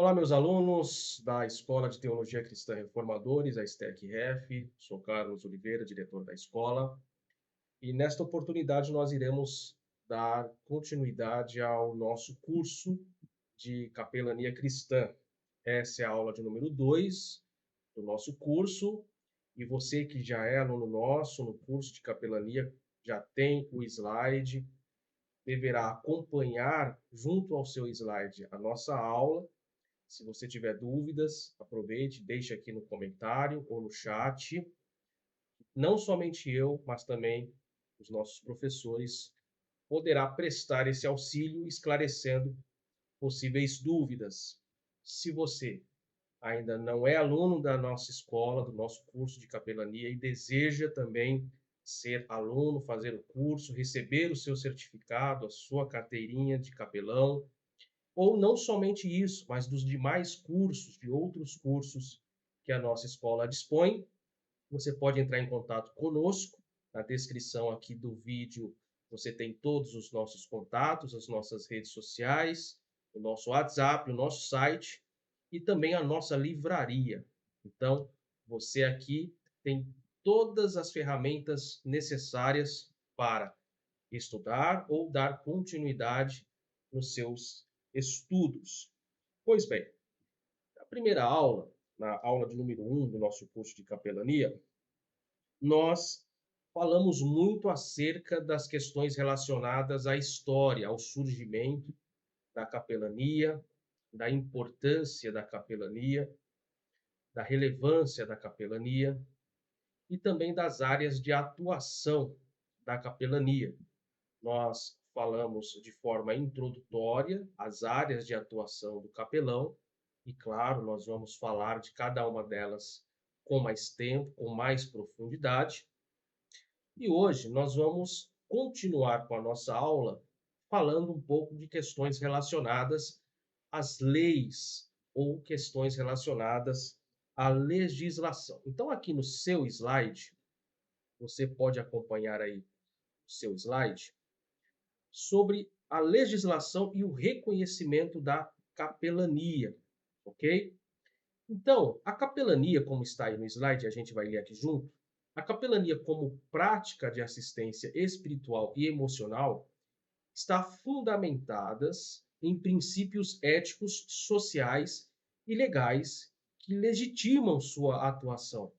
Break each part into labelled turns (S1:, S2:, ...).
S1: Olá, meus alunos da Escola de Teologia Cristã Reformadores, a STEC-REF. Sou Carlos Oliveira, diretor da escola, e nesta oportunidade nós iremos dar continuidade ao nosso curso de capelania cristã. Essa é a aula de número 2 do nosso curso, e você que já é aluno nosso no curso de capelania já tem o slide, deverá acompanhar junto ao seu slide a nossa aula. Se você tiver dúvidas, aproveite, deixe aqui no comentário ou no chat. Não somente eu, mas também os nossos professores poderá prestar esse auxílio esclarecendo possíveis dúvidas. Se você ainda não é aluno da nossa escola, do nosso curso de capelania e deseja também ser aluno, fazer o curso, receber o seu certificado, a sua carteirinha de capelão, ou não somente isso, mas dos demais cursos, de outros cursos que a nossa escola dispõe, você pode entrar em contato conosco. Na descrição aqui do vídeo você tem todos os nossos contatos, as nossas redes sociais, o nosso WhatsApp, o nosso site e também a nossa livraria. Então, você aqui tem todas as ferramentas necessárias para estudar ou dar continuidade nos seus estudos. Pois bem, na primeira aula, na aula de número 1 do nosso curso de capelania, nós falamos muito acerca das questões relacionadas à história, ao surgimento da capelania, da importância da capelania, da relevância da capelania e também das áreas de atuação da capelania. Nós falamos de forma introdutória as áreas de atuação do capelão e, claro, nós vamos falar de cada uma delas com mais tempo, com mais profundidade. E hoje nós vamos continuar com a nossa aula falando um pouco de questões relacionadas às leis ou questões relacionadas à legislação. Então, aqui no seu slide, você pode acompanhar aí o seu slide sobre a legislação e o reconhecimento da capelania, ok? Então, a capelania, como está aí no slide, a gente vai ler aqui junto, a capelania como prática de assistência espiritual e emocional está fundamentadas em princípios éticos, sociais e legais que legitimam sua atuação.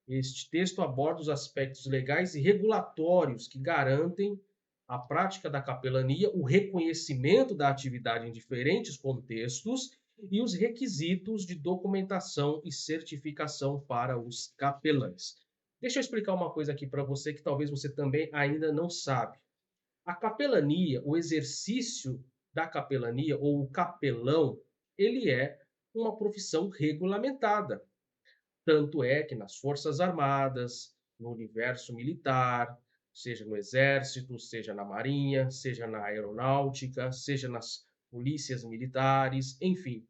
S1: Este texto aborda os aspectos legais e regulatórios que garantem a prática da capelania, o reconhecimento da atividade em diferentes contextos e os requisitos de documentação e certificação para os capelães. Deixa eu explicar uma coisa aqui para você que talvez você também ainda não sabe. A capelania, o exercício da capelania ou o capelão, ele é uma profissão regulamentada. Tanto é que nas Forças Armadas, no universo militar, seja no Exército, seja na Marinha, seja na Aeronáutica, seja nas polícias militares, enfim,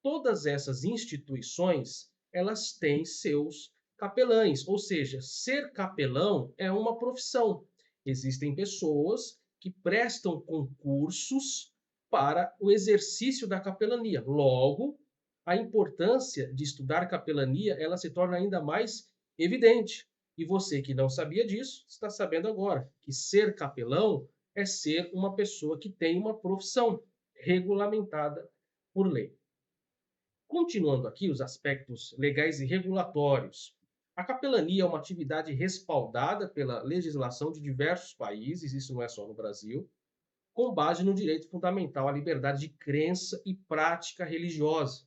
S1: todas essas instituições, elas têm seus capelães, ou seja, ser capelão é uma profissão. Existem pessoas que prestam concursos para o exercício da capelania. Logo, a importância de estudar capelania, ela se torna ainda mais evidente. E você que não sabia disso, está sabendo agora que ser capelão é ser uma pessoa que tem uma profissão regulamentada por lei. Continuando aqui os aspectos legais e regulatórios. A capelania é uma atividade respaldada pela legislação de diversos países, isso não é só no Brasil, com base no direito fundamental à liberdade de crença e prática religiosa.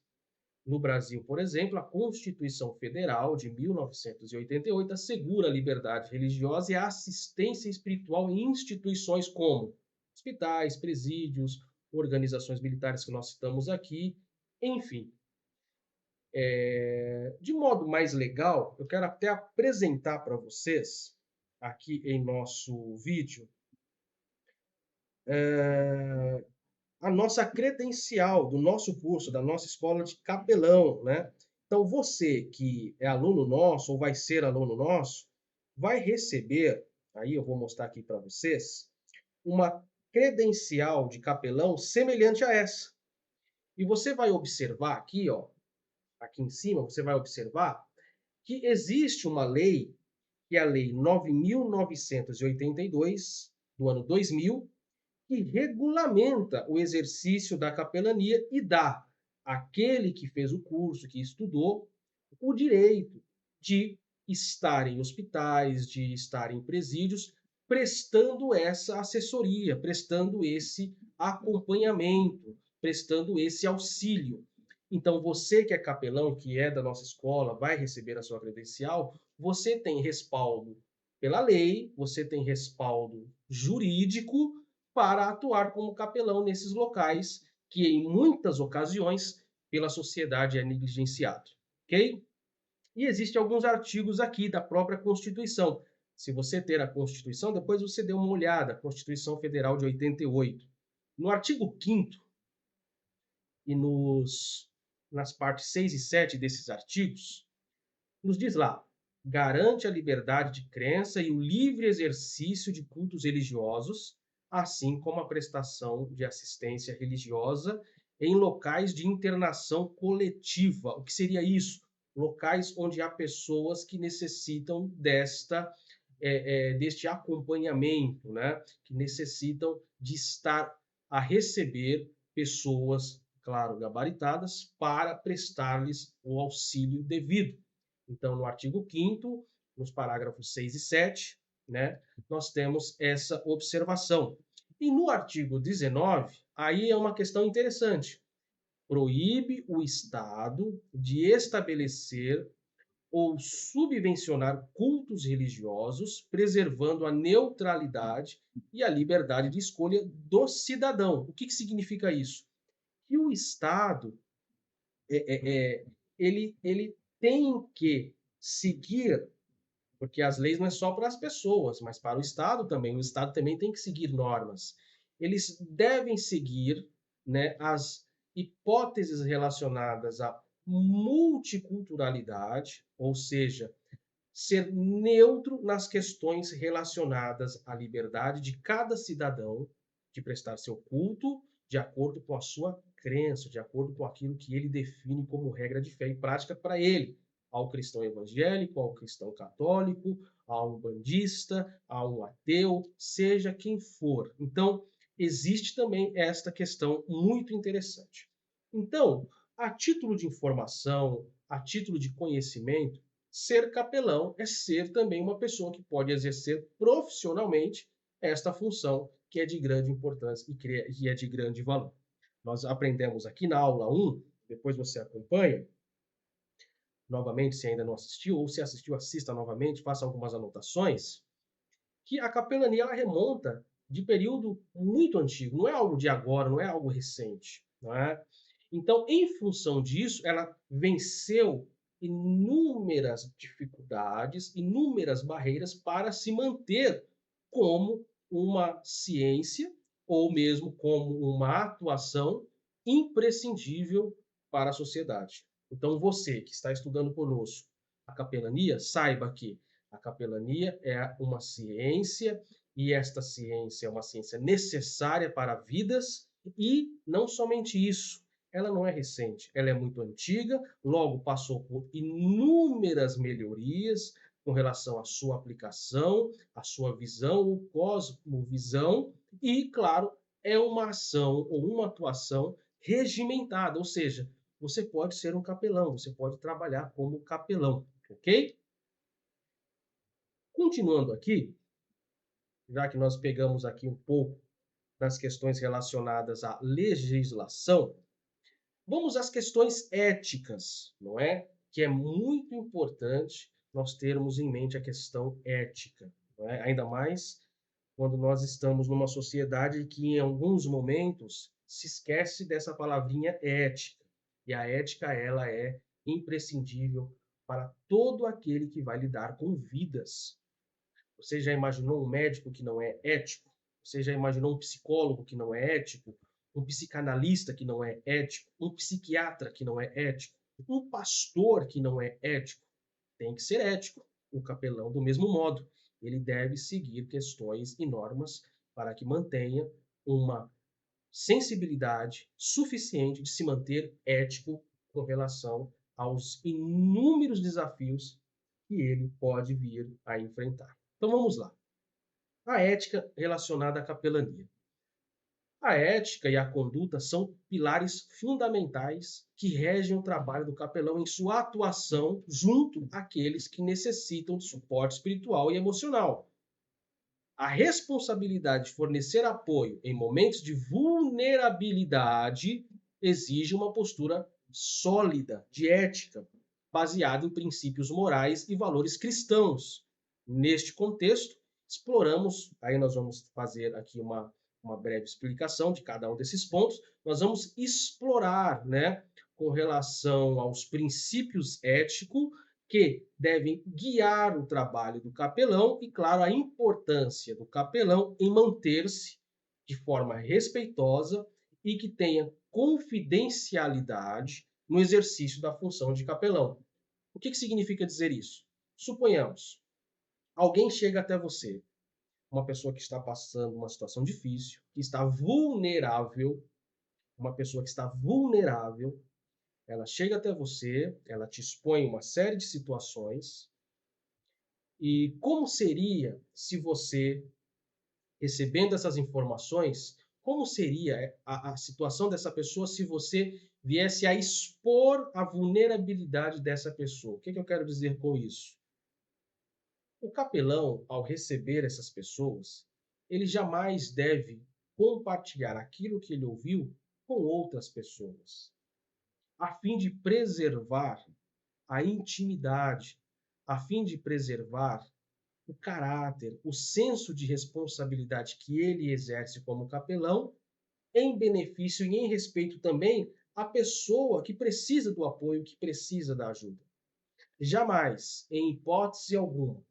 S1: No Brasil, por exemplo, a Constituição Federal de 1988 assegura a liberdade religiosa e a assistência espiritual em instituições como hospitais, presídios, organizações militares que nós citamos aqui, enfim. De modo mais legal, eu quero até apresentar para vocês, aqui em nosso vídeo, a nossa credencial do nosso curso, da nossa escola de capelão, né? Então, você que é aluno nosso ou vai ser aluno nosso, vai receber, aí eu vou mostrar aqui para vocês, uma credencial de capelão semelhante a essa. E você vai observar aqui, ó, aqui em cima, você vai observar que existe uma lei, que é a Lei 9.982, do ano 2000, que regulamenta o exercício da capelania e dá àquele que fez o curso, que estudou, o direito de estar em hospitais, de estar em presídios, prestando essa assessoria, prestando esse acompanhamento, prestando esse auxílio. Então, você que é capelão, que é da nossa escola, vai receber a sua credencial, você tem respaldo pela lei, você tem respaldo jurídico para atuar como capelão nesses locais que, em muitas ocasiões, pela sociedade é negligenciado, ok? E existem alguns artigos aqui da própria Constituição. Se você ter a Constituição, depois você dê uma olhada, a Constituição Federal de 88. No artigo 5º e nas partes 6 e 7 desses artigos, nos diz lá: garante a liberdade de crença e o livre exercício de cultos religiosos, assim como a prestação de assistência religiosa em locais de internação coletiva. O que seria isso? Locais onde há pessoas que necessitam deste acompanhamento, né? Que necessitam de estar a receber pessoas, claro, gabaritadas, para prestar-lhes o auxílio devido. Então, no artigo 5º, nos parágrafos 6 e 7, né, nós temos essa observação. E no artigo 19, aí é uma questão interessante. Proíbe o Estado de estabelecer ou subvencionar cultos religiosos, preservando a neutralidade e a liberdade de escolha do cidadão. O que significa isso? Que o Estado ele tem que seguir, porque as leis não é só para as pessoas, mas para o Estado também. O Estado também tem que seguir normas. Eles devem seguir, né, as hipóteses relacionadas à multiculturalidade, ou seja, ser neutro nas questões relacionadas à liberdade de cada cidadão de prestar seu culto de acordo com a sua crença, de acordo com aquilo que ele define como regra de fé e prática para ele, ao cristão evangélico, ao cristão católico, a um bandista, a um ateu, seja quem for. Então, existe também esta questão muito interessante. Então, a título de informação, a título de conhecimento, ser capelão é ser também uma pessoa que pode exercer profissionalmente esta função que é de grande importância e que é de grande valor. Nós aprendemos aqui na aula 1, depois você acompanha, novamente, se ainda não assistiu, ou se assistiu, assista novamente, faça algumas anotações, que a capelania ela remonta de período muito antigo, não é algo de agora, não é algo recente, não é? Então, em função disso, ela venceu inúmeras dificuldades, inúmeras barreiras para se manter como uma ciência ou mesmo como uma atuação imprescindível para a sociedade. Então, você que está estudando conosco a capelania, saiba que a capelania é uma ciência e esta ciência é uma ciência necessária para vidas e não somente isso, ela não é recente, ela é muito antiga, logo passou por inúmeras melhorias com relação à sua aplicação, à sua visão ou cosmovisão e, claro, é uma ação ou uma atuação regimentada, ou seja, você pode ser um capelão, você pode trabalhar como capelão, ok? Continuando aqui, já que nós pegamos aqui um pouco das questões relacionadas à legislação, vamos às questões éticas, não é? Que é muito importante nós termos em mente a questão ética, não é? Ainda mais quando nós estamos numa sociedade que, em alguns momentos, se esquece dessa palavrinha ética. E a ética, ela é imprescindível para todo aquele que vai lidar com vidas. Você já imaginou um médico que não é ético? Você já imaginou um psicólogo que não é ético? Um psicanalista que não é ético? Um psiquiatra que não é ético? Um pastor que não é ético? Tem que ser ético. O capelão, do mesmo modo, ele deve seguir questões e normas para que mantenha uma sensibilidade suficiente de se manter ético com relação aos inúmeros desafios que ele pode vir a enfrentar. Então vamos lá. A ética relacionada à capelania. A ética e a conduta são pilares fundamentais que regem o trabalho do capelão em sua atuação junto àqueles que necessitam de suporte espiritual e emocional. A responsabilidade de fornecer apoio em momentos de vulnerabilidade exige uma postura sólida de ética, baseada em princípios morais e valores cristãos. Neste contexto, exploramos, aí nós vamos fazer aqui uma breve explicação de cada um desses pontos, nós vamos explorar, né, com relação aos princípios éticos que devem guiar o trabalho do capelão e, claro, a importância do capelão em manter-se de forma respeitosa e que tenha confidencialidade no exercício da função de capelão. O que significa dizer isso? Suponhamos, alguém chega até você, uma pessoa que está passando uma situação difícil, que está vulnerável, uma pessoa que está vulnerável, ela chega até você, ela te expõe uma série de situações. E como seria se você, recebendo essas informações, como seria a situação dessa pessoa se você viesse a expor a vulnerabilidade dessa pessoa? O que eu quero dizer com isso? O capelão, ao receber essas pessoas, ele jamais deve compartilhar aquilo que ele ouviu com outras pessoas, a fim de preservar a intimidade, a fim de preservar o caráter, o senso de responsabilidade que ele exerce como capelão, em benefício e em respeito também à pessoa que precisa do apoio, que precisa da ajuda. Jamais, em hipótese alguma,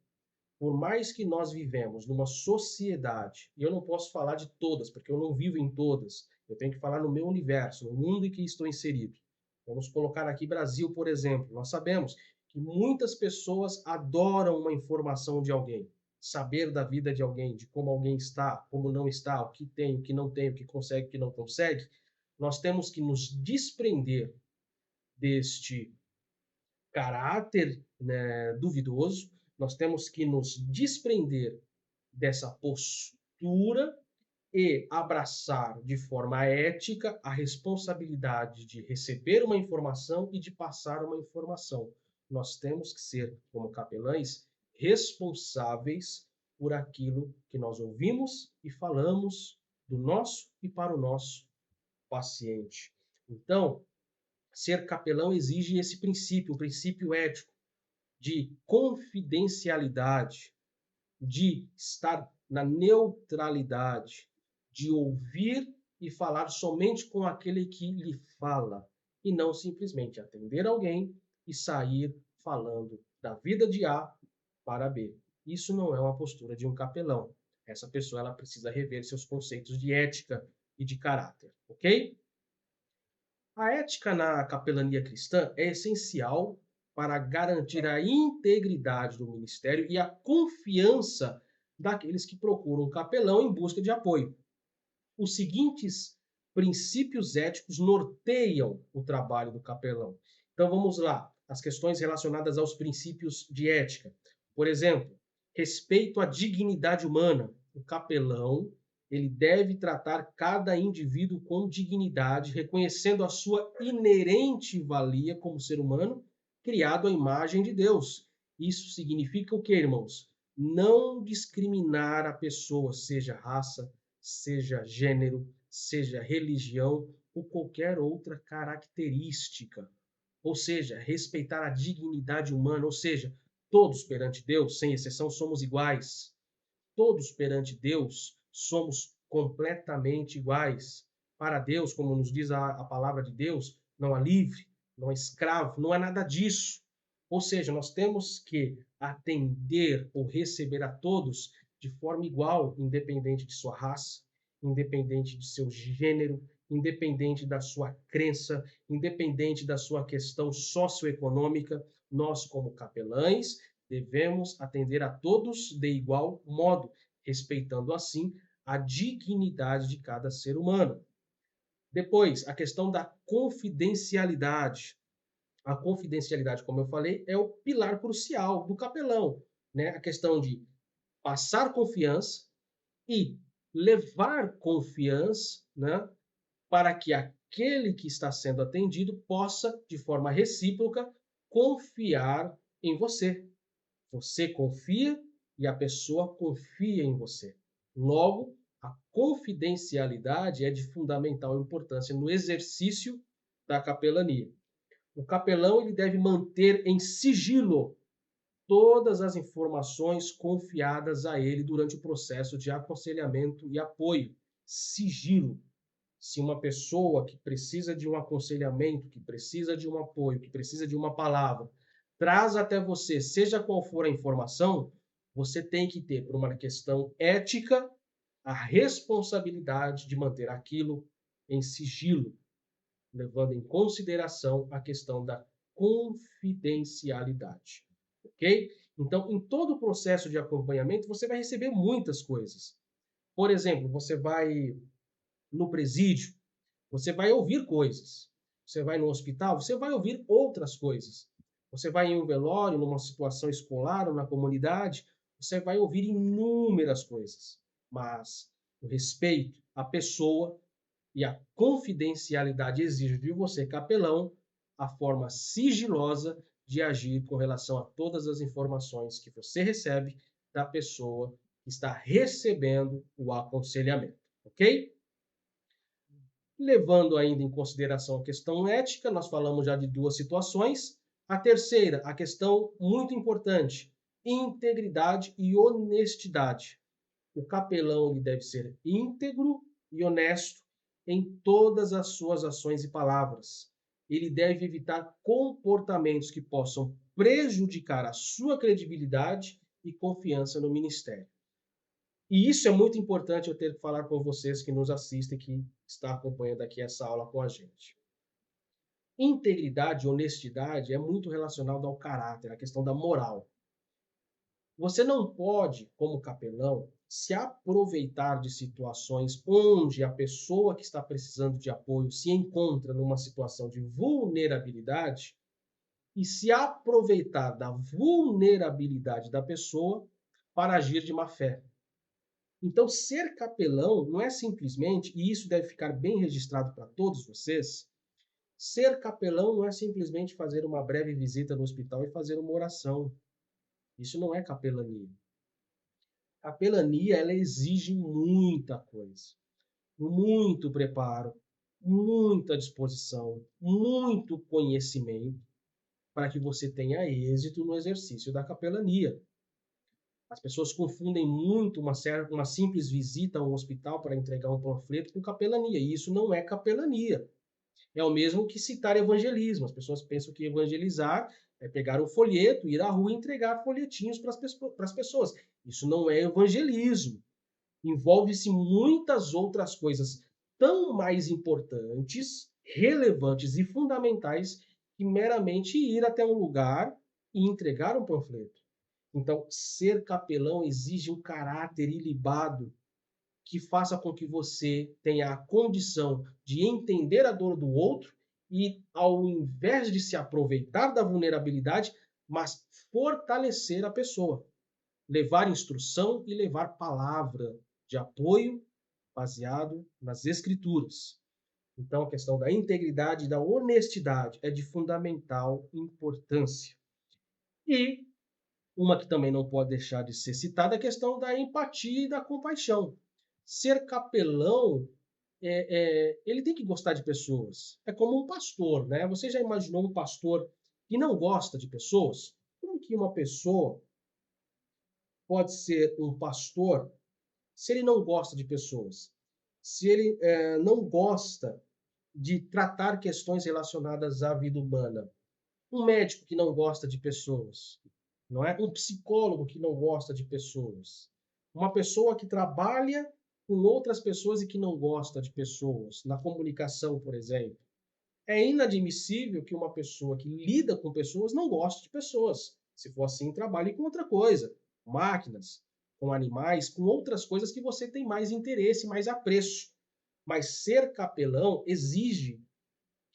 S1: por mais que nós vivemos numa sociedade, e eu não posso falar de todas, porque eu não vivo em todas, eu tenho que falar no meu universo, no mundo em que estou inserido. Vamos colocar aqui Brasil, por exemplo. Nós sabemos que muitas pessoas adoram uma informação de alguém, saber da vida de alguém, de como alguém está, como não está, o que tem, o que não tem, o que consegue, o que não consegue. Nós temos que nos desprender deste caráter, né, duvidoso, nós temos que nos desprender dessa postura e abraçar de forma ética a responsabilidade de receber uma informação e de passar uma informação. Nós temos que ser, como capelães, responsáveis por aquilo que nós ouvimos e falamos do nosso e para o nosso paciente. Então, ser capelão exige esse princípio, um princípio ético de confidencialidade, de estar na neutralidade, de ouvir e falar somente com aquele que lhe fala, e não simplesmente atender alguém e sair falando da vida de A para B. Isso não é uma postura de um capelão. Essa pessoa ela precisa rever seus conceitos de ética e de caráter, ok? A ética na capelania cristã é essencial para garantir a integridade do ministério e a confiança daqueles que procuram um capelão em busca de apoio. Os seguintes princípios éticos norteiam o trabalho do capelão. Então vamos lá, as questões relacionadas aos princípios de ética. Por exemplo, respeito à dignidade humana. O capelão ele deve tratar cada indivíduo com dignidade, reconhecendo a sua inerente valia como ser humano, criado à imagem de Deus. Isso significa o que, irmãos? Não discriminar a pessoa, seja raça, seja gênero, seja religião ou qualquer outra característica. Ou seja, respeitar a dignidade humana, ou seja, todos perante Deus, sem exceção, somos iguais. Todos perante Deus somos completamente iguais. Para Deus, como nos diz a palavra de Deus, não há livre, não há escravo, não há nada disso. Ou seja, nós temos que atender ou receber a todos de forma igual, independente de sua raça, independente de seu gênero, independente da sua crença, independente da sua questão socioeconômica. Nós, como capelães, devemos atender a todos de igual modo, respeitando assim a dignidade de cada ser humano. Depois, a questão da confidencialidade. A confidencialidade, como eu falei, é o pilar crucial do capelão, né? A questão de passar confiança e levar confiança, né, para que aquele que está sendo atendido possa, de forma recíproca, confiar em você. Você confia e a pessoa confia em você. Logo, a confidencialidade é de fundamental importância no exercício da capelania. O capelão ele deve manter em sigilo todas as informações confiadas a ele durante o processo de aconselhamento e apoio. Sigilo. Se uma pessoa que precisa de um aconselhamento, que precisa de um apoio, que precisa de uma palavra, traz até você, seja qual for a informação, você tem que ter, por uma questão ética, a responsabilidade de manter aquilo em sigilo, levando em consideração a questão da confidencialidade. Ok? Então, em todo o processo de acompanhamento, você vai receber muitas coisas. Por exemplo, você vai no presídio, você vai ouvir coisas. Você vai no hospital, você vai ouvir outras coisas. Você vai em um velório, numa situação escolar ou na comunidade, você vai ouvir inúmeras coisas. Mas o respeito à pessoa e a confidencialidade exige de você, capelão, a forma sigilosa de agir com relação a todas as informações que você recebe da pessoa que está recebendo o aconselhamento, ok? Levando ainda em consideração a questão ética, nós falamos já de duas situações. A terceira, a questão muito importante, integridade e honestidade. O capelão ele deve ser íntegro e honesto em todas as suas ações e palavras. Ele deve evitar comportamentos que possam prejudicar a sua credibilidade e confiança no ministério. E isso é muito importante eu ter que falar com vocês que nos assistem, que está acompanhando aqui essa aula com a gente. Integridade e honestidade é muito relacionado ao caráter, à questão da moral. Você não pode, como capelão, se aproveitar de situações onde a pessoa que está precisando de apoio se encontra numa situação de vulnerabilidade e se aproveitar da vulnerabilidade da pessoa para agir de má fé. Então, ser capelão não é simplesmente, e isso deve ficar bem registrado para todos vocês, ser capelão não é simplesmente fazer uma breve visita no hospital e fazer uma oração. Isso não é capelania. Capelania, ela exige muita coisa, muito preparo, muita disposição, muito conhecimento para que você tenha êxito no exercício da capelania. As pessoas confundem muito uma simples visita a um hospital para entregar um panfleto com capelania, e isso não é capelania. É o mesmo que citar evangelismo. As pessoas pensam que evangelizar é pegar um folheto, ir à rua e entregar folhetinhos para as pessoas. Isso não é evangelismo. Envolve-se muitas outras coisas tão mais importantes, relevantes e fundamentais que meramente ir até um lugar e entregar um panfleto. Então, ser capelão exige um caráter ilibado que faça com que você tenha a condição de entender a dor do outro e, ao invés de se aproveitar da vulnerabilidade, mas fortalecer a pessoa, levar instrução e levar palavra de apoio baseado nas escrituras. Então, a questão da integridade e da honestidade é de fundamental importância. E uma que também não pode deixar de ser citada é a questão da empatia e da compaixão. Ser capelão, ele tem que gostar de pessoas. É como um pastor, né? Você já imaginou um pastor que não gosta de pessoas? Como que uma pessoa pode ser um pastor se ele não gosta de pessoas? Se ele não gosta de tratar questões relacionadas à vida humana? Um médico que não gosta de pessoas, não é? Um psicólogo que não gosta de pessoas, uma pessoa que trabalha com outras pessoas e que não gosta de pessoas, na comunicação, por exemplo. É inadmissível que uma pessoa que lida com pessoas não goste de pessoas. Se for assim, trabalhe com outra coisa, máquinas, com animais, com outras coisas que você tem mais interesse, mais apreço. Mas ser capelão exige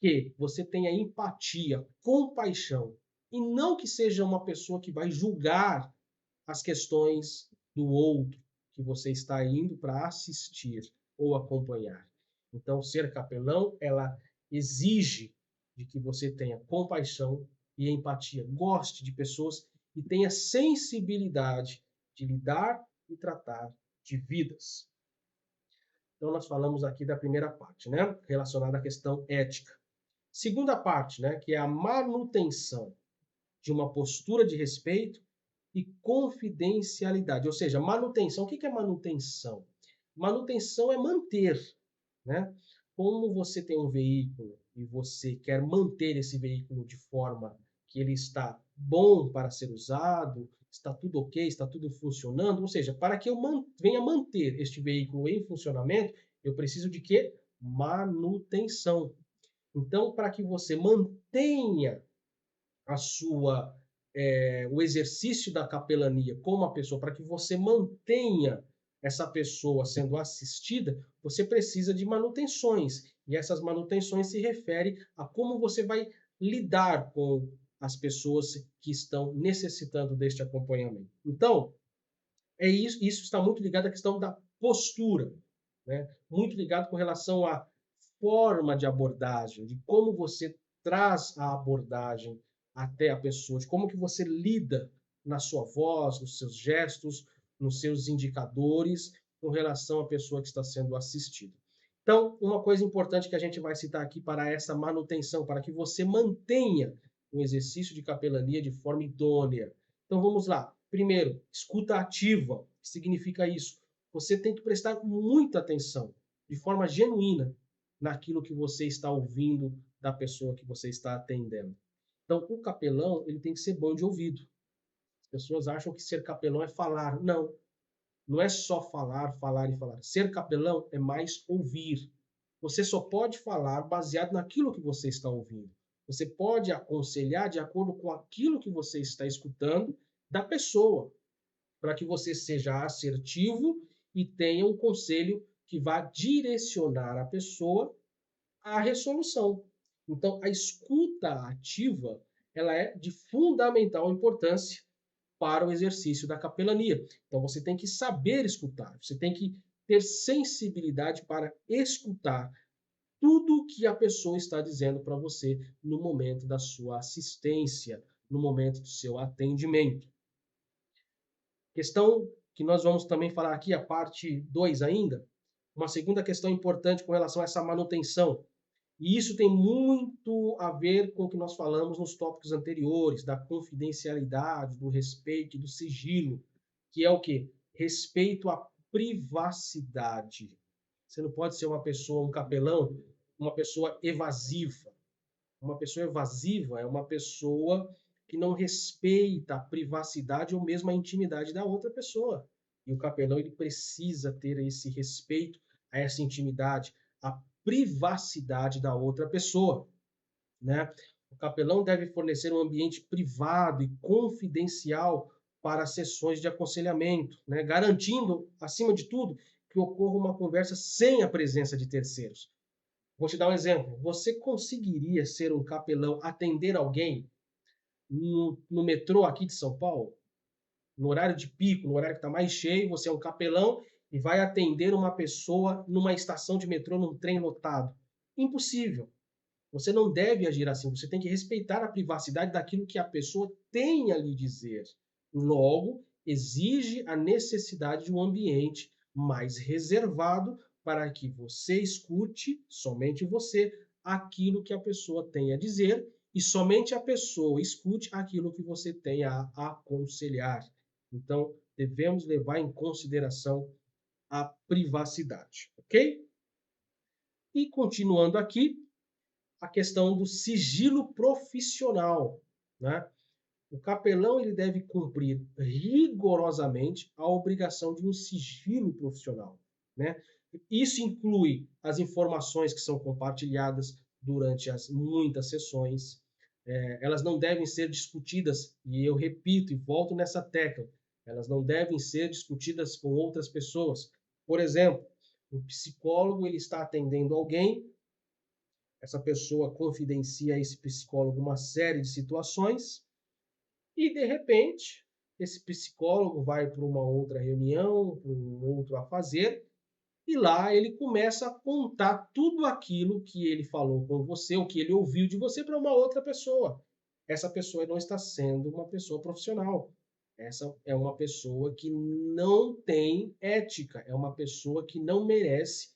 S1: que você tenha empatia, compaixão, e não que seja uma pessoa que vai julgar as questões do outro que você está indo para assistir ou acompanhar. Então, ser capelão, ela exige de que você tenha compaixão e empatia, goste de pessoas e tenha sensibilidade de lidar e tratar de vidas. Então, nós falamos aqui da primeira parte, né, relacionada à questão ética. Segunda parte, né, que é a manutenção de uma postura de respeito e confidencialidade, ou seja, manutenção. O que é manutenção? Manutenção é manter, né? Como você tem um veículo e você quer manter esse veículo de forma que ele está bom para ser usado, está tudo ok, está tudo funcionando, ou seja, para que eu venha manter este veículo em funcionamento, eu preciso de quê? Manutenção. Então, para que você mantenha a sua o exercício da capelania com uma pessoa, para que você mantenha essa pessoa sendo assistida, você precisa de manutenções. E essas manutenções se referem a como você vai lidar com as pessoas que estão necessitando deste acompanhamento. Então, isso está muito ligado à questão da postura, né? Muito ligado com relação à forma de abordagem, de como você traz a abordagem até a pessoa, de como que você lida na sua voz, nos seus gestos, nos seus indicadores com relação à pessoa que está sendo assistida. Então, uma coisa importante que a gente vai citar aqui para essa manutenção, para que você mantenha o exercício de capelania de forma idônea. Então, vamos lá. Primeiro, escuta ativa. O que significa isso? Você tem que prestar muita atenção, de forma genuína, naquilo que você está ouvindo da pessoa que você está atendendo. Então, o capelão, ele tem que ser bom de ouvido. As pessoas acham que ser capelão é falar. Não, não é só falar, falar e falar. Ser capelão é mais ouvir. Você só pode falar baseado naquilo que você está ouvindo. Você pode aconselhar de acordo com aquilo que você está escutando da pessoa, para que você seja assertivo e tenha um conselho que vá direcionar a pessoa à resolução. Então, a escuta ativa, ela é de fundamental importância para o exercício da capelania. Então, você tem que saber escutar, você tem que ter sensibilidade para escutar tudo que a pessoa está dizendo para você no momento da sua assistência, no momento do seu atendimento. Questão que nós vamos também falar aqui, a parte 2 ainda, uma segunda questão importante com relação a essa manutenção. E isso tem muito a ver com o que nós falamos nos tópicos anteriores, da confidencialidade, do respeito e do sigilo, que é o quê? Respeito à privacidade. Você não pode ser uma pessoa, um capelão, uma pessoa evasiva. Uma pessoa evasiva é uma pessoa que não respeita a privacidade ou mesmo a intimidade da outra pessoa. E o capelão ele precisa ter esse respeito a essa intimidade, a privacidade da outra pessoa, né? O capelão deve fornecer um ambiente privado e confidencial para sessões de aconselhamento, né? Garantindo, acima de tudo, que ocorra uma conversa sem a presença de terceiros. Vou te dar um exemplo. Você conseguiria ser um capelão, atender alguém no metrô aqui de São Paulo? No horário de pico, no horário que está mais cheio, você é um capelão e vai atender uma pessoa numa estação de metrô, num trem lotado. Impossível. Você não deve agir assim. Você tem que respeitar a privacidade daquilo que a pessoa tem a lhe dizer. Logo, exige a necessidade de um ambiente mais reservado para que você escute, somente você, aquilo que a pessoa tem a dizer e somente a pessoa escute aquilo que você tem a aconselhar. Então, devemos levar em consideração a privacidade, ok? E continuando aqui, a questão do sigilo profissional, né? O capelão ele deve cumprir rigorosamente a obrigação de um sigilo profissional, né? Isso inclui as informações que são compartilhadas durante as muitas sessões. Elas não devem ser discutidas, e eu repito e volto nessa tecla, elas não devem ser discutidas com outras pessoas. Por exemplo, O psicólogo ele está atendendo alguém, essa pessoa confidencia a esse psicólogo uma série de situações e, de repente, esse psicólogo vai para uma outra reunião, para um outro afazer, e lá ele começa a contar tudo aquilo que ele falou com você, o que ele ouviu de você para uma outra pessoa. Essa pessoa não está sendo uma pessoa profissional. Essa é uma pessoa que não tem ética, é uma pessoa que não merece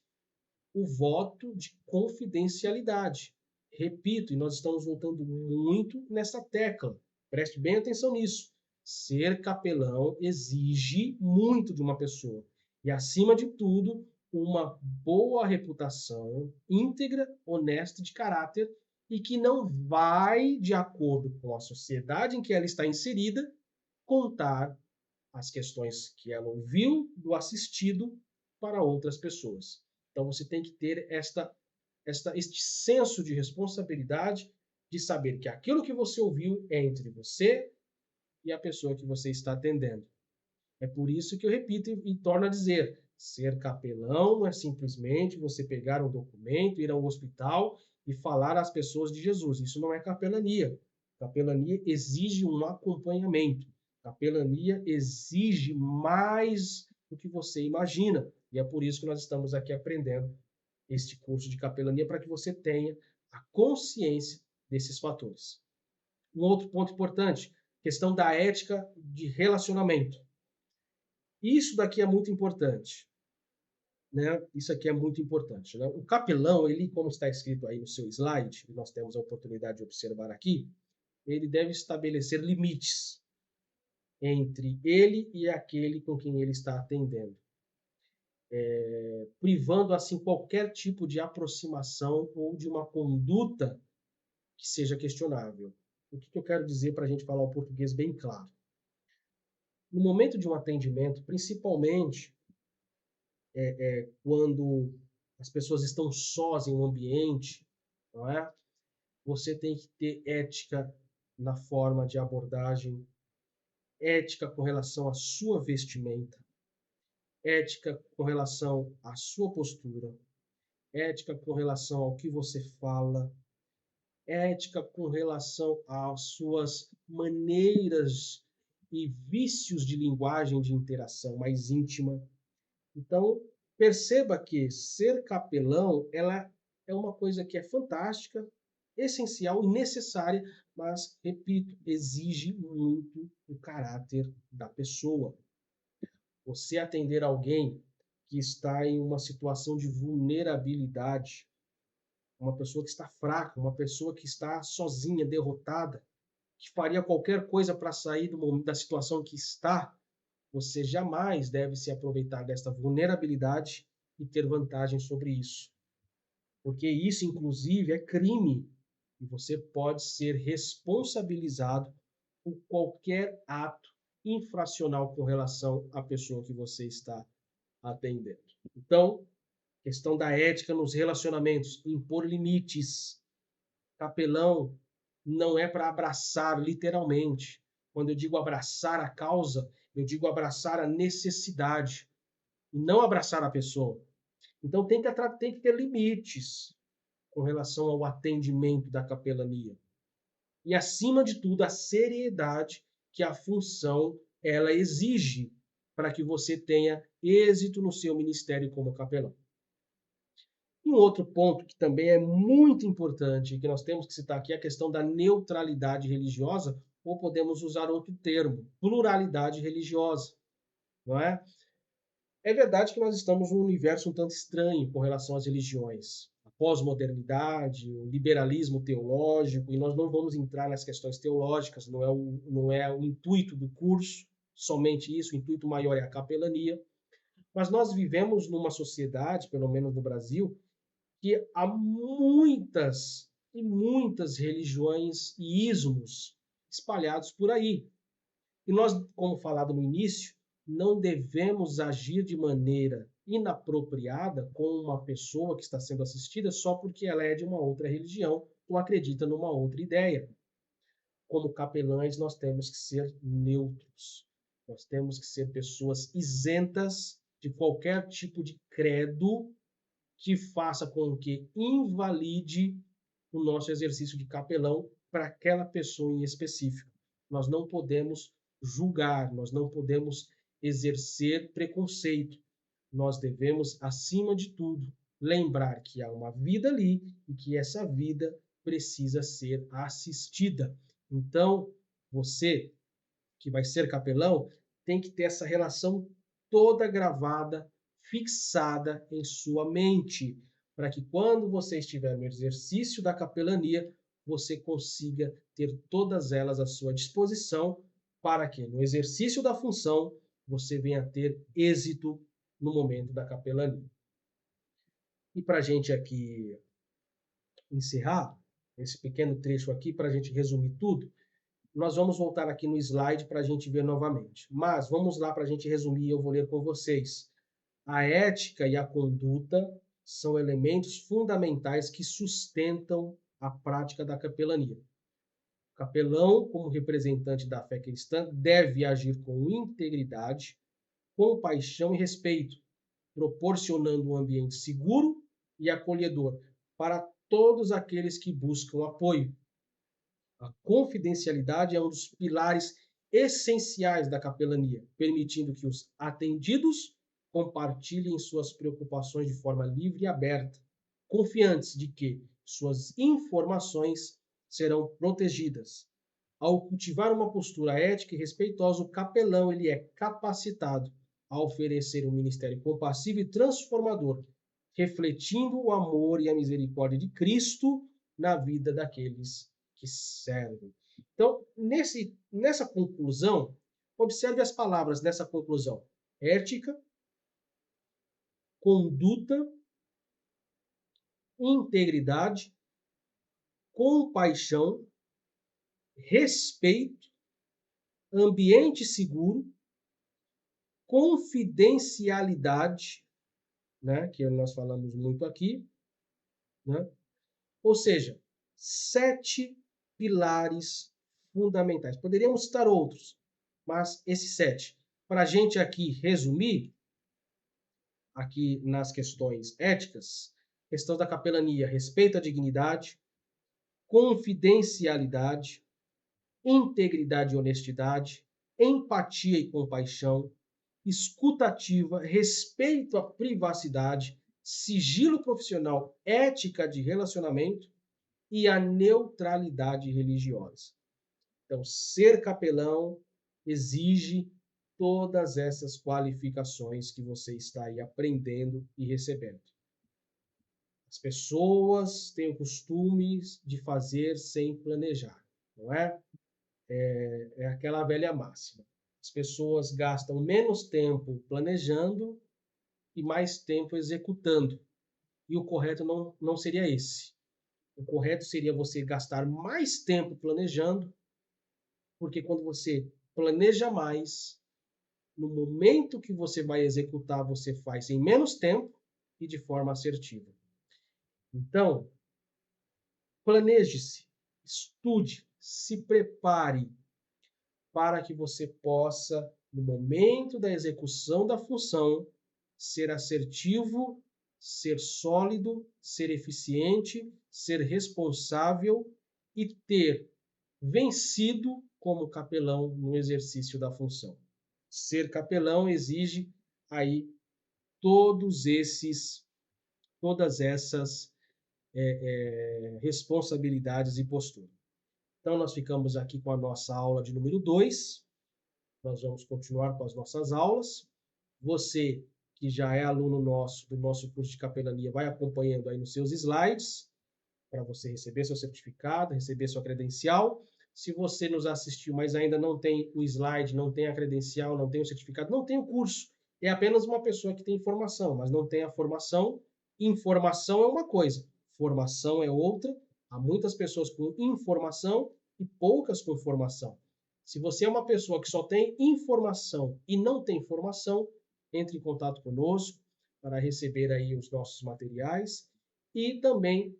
S1: o voto de confidencialidade. Repito, e nós estamos voltando muito nessa tecla. Preste bem atenção nisso. Ser capelão exige muito de uma pessoa. E, acima de tudo, uma boa reputação, íntegra, honesta, de caráter e que não vai, de acordo com a sociedade em que ela está inserida, contar as questões que ela ouviu do assistido para outras pessoas. Então você tem que ter este senso de responsabilidade de saber que aquilo que você ouviu é entre você e a pessoa que você está atendendo. É por isso que eu repito e torno a dizer: ser capelão não é simplesmente você pegar um documento, ir ao hospital e falar às pessoas de Jesus. Isso não é capelania. Capelania exige um acompanhamento. Capelania exige mais do que você imagina. E é por isso que nós estamos aqui aprendendo este curso de capelania, para que você tenha a consciência desses fatores. Um outro ponto importante, questão da ética de relacionamento. Isso daqui é muito importante, né? Isso aqui é muito importante, né? O capelão, ele, como está escrito aí no seu slide, e nós temos a oportunidade de observar aqui, ele deve estabelecer limites entre ele e aquele com quem ele está atendendo, privando assim qualquer tipo de aproximação ou de uma conduta que seja questionável. O que eu quero dizer para a gente falar o português bem claro? No momento de um atendimento, principalmente quando as pessoas estão sós em um ambiente, não é? Você tem que ter ética na forma de abordagem, ética com relação à sua vestimenta, ética com relação à sua postura, ética com relação ao que você fala, ética com relação às suas maneiras e vícios de linguagem de interação mais íntima. Então, perceba que ser capelão, ela é uma coisa que é fantástica, essencial e necessária, mas, repito, exige muito o caráter da pessoa. Você atender alguém que está em uma situação de vulnerabilidade, uma pessoa que está fraca, uma pessoa que está sozinha, derrotada, que faria qualquer coisa para sair da situação que está, você jamais deve se aproveitar desta vulnerabilidade e ter vantagem sobre isso. Porque isso, inclusive, é crime. E você pode ser responsabilizado por qualquer ato infracional com relação à pessoa que você está atendendo. Então, questão da ética nos relacionamentos, impor limites. Capelão não é para abraçar literalmente. Quando eu digo abraçar a causa, eu digo abraçar a necessidade, e não abraçar a pessoa. Então tem que ter limites com relação ao atendimento da capelania. E, acima de tudo, a seriedade que a função ela exige para que você tenha êxito no seu ministério como capelão. Um outro ponto que também é muito importante, que nós temos que citar aqui, é a questão da neutralidade religiosa, ou podemos usar outro termo, pluralidade religiosa, não é? É verdade que nós estamos num universo um tanto estranho com relação às religiões. A pós-modernidade, o liberalismo teológico, e nós não vamos entrar nas questões teológicas, não é o intuito do curso, somente isso, o intuito maior é a capelania. Mas nós vivemos numa sociedade, pelo menos no Brasil, que há muitas e muitas religiões e ismos espalhados por aí. E nós, como falado no início, não devemos agir de maneira inapropriada com uma pessoa que está sendo assistida só porque ela é de uma outra religião ou acredita numa outra ideia. Como capelães, nós temos que ser neutros. Nós temos que ser pessoas isentas de qualquer tipo de credo que faça com que invalide o nosso exercício de capelão para aquela pessoa em específico. Nós não podemos julgar, nós não podemos exercer preconceito. Nós devemos, acima de tudo, lembrar que há uma vida ali e que essa vida precisa ser assistida. Então, você que vai ser capelão tem que ter essa relação toda gravada, fixada em sua mente, para que quando você estiver no exercício da capelania, você consiga ter todas elas à sua disposição, para que no exercício da função você venha a ter êxito no momento da capelania. E para a gente aqui encerrar esse pequeno trecho aqui, para a gente resumir tudo, nós vamos voltar aqui no slide para a gente ver novamente. Mas vamos lá para a gente resumir, eu vou ler com vocês. A ética e a conduta são elementos fundamentais que sustentam a prática da capelania. O capelão, como representante da fé cristã, deve agir com integridade, compaixão e respeito, proporcionando um ambiente seguro e acolhedor para todos aqueles que buscam apoio. A confidencialidade é um dos pilares essenciais da capelania, permitindo que os atendidos compartilhem suas preocupações de forma livre e aberta, confiantes de que suas informações serão protegidas. Ao cultivar uma postura ética e respeitosa, o capelão ele é capacitado a oferecer um ministério compassivo e transformador, refletindo o amor e a misericórdia de Cristo na vida daqueles que servem. Então, nessa conclusão, observe as palavras nessa conclusão: ética, conduta, integridade, compaixão, respeito, ambiente seguro, confidencialidade, né, que nós falamos muito aqui, né? Ou seja, 7 pilares fundamentais. Poderíamos citar outros, mas esses 7. Para a gente aqui resumir, aqui nas questões éticas, questão da capelania, respeito à dignidade, confidencialidade, integridade e honestidade, empatia e compaixão, escutativa, respeito à privacidade, sigilo profissional, ética de relacionamento e a neutralidade religiosa. Então, ser capelão exige todas essas qualificações que você está aí aprendendo e recebendo. As pessoas têm o costume de fazer sem planejar, não é? É aquela velha máxima. As pessoas gastam menos tempo planejando e mais tempo executando. E o correto não seria esse. O correto seria você gastar mais tempo planejando, porque quando você planeja mais, no momento que você vai executar, você faz em menos tempo e de forma assertiva. Então, planeje-se, estude, se prepare para que você possa, no momento da execução da função, ser assertivo, ser sólido, ser eficiente, ser responsável e ter vencido como capelão no exercício da função. Ser capelão exige aí todas essas responsabilidades e postura. Então, nós ficamos aqui com a nossa aula de número 2. Nós vamos continuar com as nossas aulas. Você que já é aluno nosso, do nosso curso de capelania, vai acompanhando aí nos seus slides, para você receber seu certificado, receber sua credencial. Se você nos assistiu, mas ainda não tem o slide, não tem a credencial, não tem o certificado, não tem o curso. É apenas uma pessoa que tem informação, mas não tem a formação. Informação é uma coisa, formação é outra. Há muitas pessoas com informação e poucas com formação. Se você é uma pessoa que só tem informação e não tem formação, entre em contato conosco para receber aí os nossos materiais e também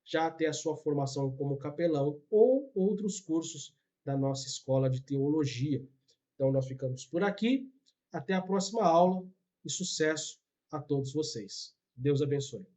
S1: já ter a sua formação como capelão ou outros cursos da nossa escola de teologia. Então, nós ficamos por aqui. Até a próxima aula. e sucesso a todos vocês. Deus abençoe.